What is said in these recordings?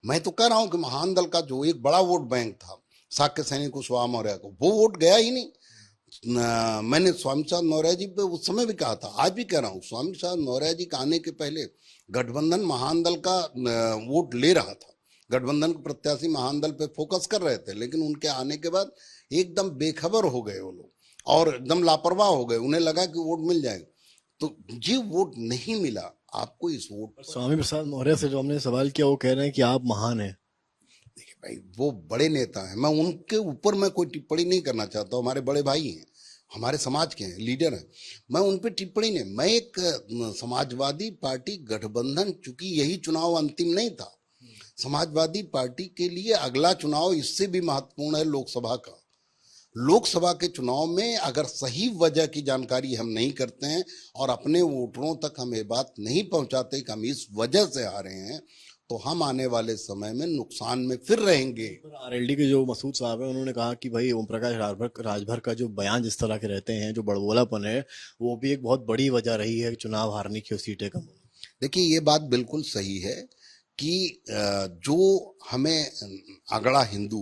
मैं तो कह रहा हूं कि महान दल का जो एक बड़ा वोट बैंक था शाक्य सैनी कुशवाहा मौर्य को, वो वोट गया ही नहीं। मैंने स्वामी प्रसाद मौर्य जी पे उस समय भी कहा था, आज भी कह रहा हूँ, स्वामी प्रसाद मौर्य जी का आने के पहले गठबंधन महान दल का वोट ले रहा था। गठबंधन के प्रत्याशी महान दल पे फोकस कर रहे थे, लेकिन उनके आने के बाद एकदम बेखबर हो गए वो लोग और एकदम लापरवाह हो गए। उन्हें लगा कि वोट मिल जाएगा, तो ये वोट नहीं मिला आपको। इस वोट स्वामी प्रसाद मौर्य से जो हमने सवाल किया वो कह रहे हैं कि आप महान हैं। देखिए भाई, वो बड़े नेता हैं, मैं उनके ऊपर मैं कोई टिप्पणी नहीं करना चाहता हूँ। हमारे बड़े भाई हैं, हमारे समाज के हैं, लीडर हैं, मैं उन पर टिप्पणी नहीं। मैं एक समाजवादी पार्टी गठबंधन, चूंकि यही चुनाव अंतिम नहीं था, समाजवादी पार्टी के लिए अगला चुनाव इससे भी महत्वपूर्ण है, लोकसभा का। लोकसभा के चुनाव में अगर सही वजह की जानकारी हम नहीं करते हैं और अपने वोटरों तक हम ये बात नहीं पहुंचाते कि हम इस वजह से आ रहे हैं, तो हम आने वाले समय में नुकसान में फिर रहेंगे। आरएलडी के जो मसूद साहब हैं उन्होंने कहा कि भाई ओम प्रकाश राजभर का जो बयान जिस तरह के रहते हैं, जो बड़बोलापन है, वो भी एक बहुत बड़ी वजह रही है चुनाव हारने की और सीटें कम होने। देखिए, ये बात बिल्कुल सही है कि जो हमें अगड़ा हिंदू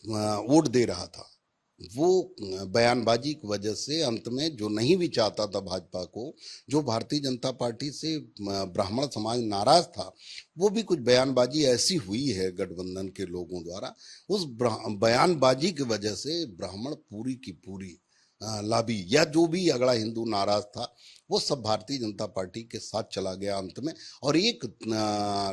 वोट दे रहा था, वो बयानबाजी की वजह से अंत में जो नहीं भी चाहता था भाजपा को, जो भारतीय जनता पार्टी से ब्राह्मण समाज नाराज था, वो भी कुछ बयानबाजी ऐसी हुई है गठबंधन के लोगों द्वारा, उस बयानबाजी की वजह से ब्राह्मण पूरी की पूरी लाबी या जो भी अगड़ा हिंदू नाराज था, वो सब भारतीय जनता पार्टी के साथ चला गया अंत में। और एक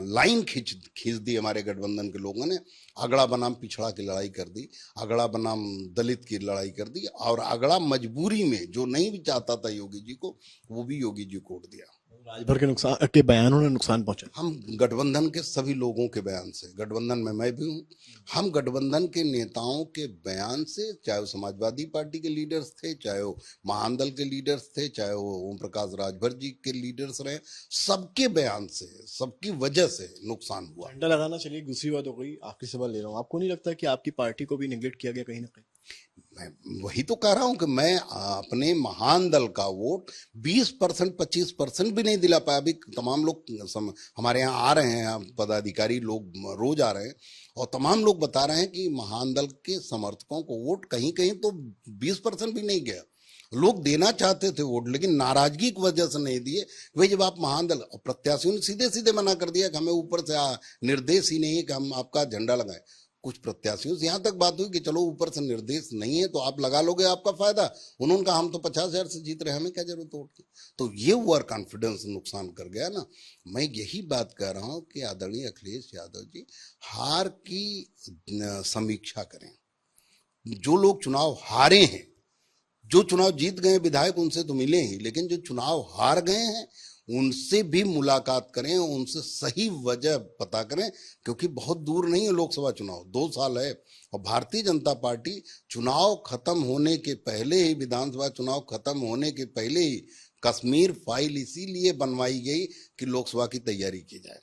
लाइन खींच दी हमारे गठबंधन के लोगों ने। अगड़ा बनाम पिछड़ा की लड़ाई कर दी, अगड़ा बनाम दलित की लड़ाई कर दी, और अगड़ा मजबूरी में जो नहीं भी चाहता था योगी जी को, वो भी योगी जी को वोट दिया। राजभर के नुकसान के बयानों ने नुकसान पहुंचा। हम गठबंधन के सभी लोगों के बयान से, गठबंधन में मैं भी हूँ, हम गठबंधन के नेताओं के बयान से, चाहे वो समाजवादी पार्टी के लीडर्स थे, चाहे वो महान दल के लीडर्स थे, चाहे वो ओम प्रकाश राजभर जी के लीडर्स रहे, सबके बयान से, सबकी वजह से नुकसान हुआ। झंडा लगाना चलिए दूसरी बात हो गई, आखिरी सवाल ले रहा हूँ, आपको नहीं लगता कि आपकी पार्टी को भी निगलेक्ट किया गया कहीं ना कहीं? मैं वही तो कह रहा हूं कि मैं अपने महान दल का वोट 20%, 25% भी नहीं दिला पाया। अभी तमाम लोग हमारे यहाँ आ रहे हैं, पदाधिकारी लोग रोज आ रहे हैं, और तमाम लोग बता रहे हैं कि महान दल के समर्थकों को वोट कहीं कहीं तो 20% भी नहीं गया। लोग देना चाहते थे वोट, लेकिन नाराजगी की वजह से नहीं दिए। वही जब आप महान दल, प्रत्याशियों ने सीधे सीधे मना कर दिया कि हमें ऊपर से निर्देश ही नहीं है कि हम आपका झंडा लगाएं। कुछ प्रत्याशियों से यहाँ तक बात हुई कि चलो ऊपर से निर्देश नहीं है तो आप लगा लोगे, आपका फायदा। उन्होंने कहा हम तो 50,000 से जीत रहे हैं, हमें क्या जरूरत वोट की। तो ये ओवर कॉन्फिडेंस नुकसान कर गया ना। मैं यही बात कह रहा हूँ कि आदरणीय अखिलेश यादव जी हार की समीक्षा करें। जो लोग चुनाव हारे हैं, जो चुनाव जीत गए विधायक, उनसे तो मिले ही, लेकिन जो चुनाव हार गए हैं उनसे भी मुलाकात करें, उनसे सही वजह पता करें, क्योंकि बहुत दूर नहीं है लोकसभा चुनाव, 2 साल है। और भारतीय जनता पार्टी चुनाव खत्म होने के पहले ही, विधानसभा चुनाव खत्म होने के पहले ही कश्मीर फाइल इसीलिए बनवाई गई कि लोकसभा की तैयारी की जाए।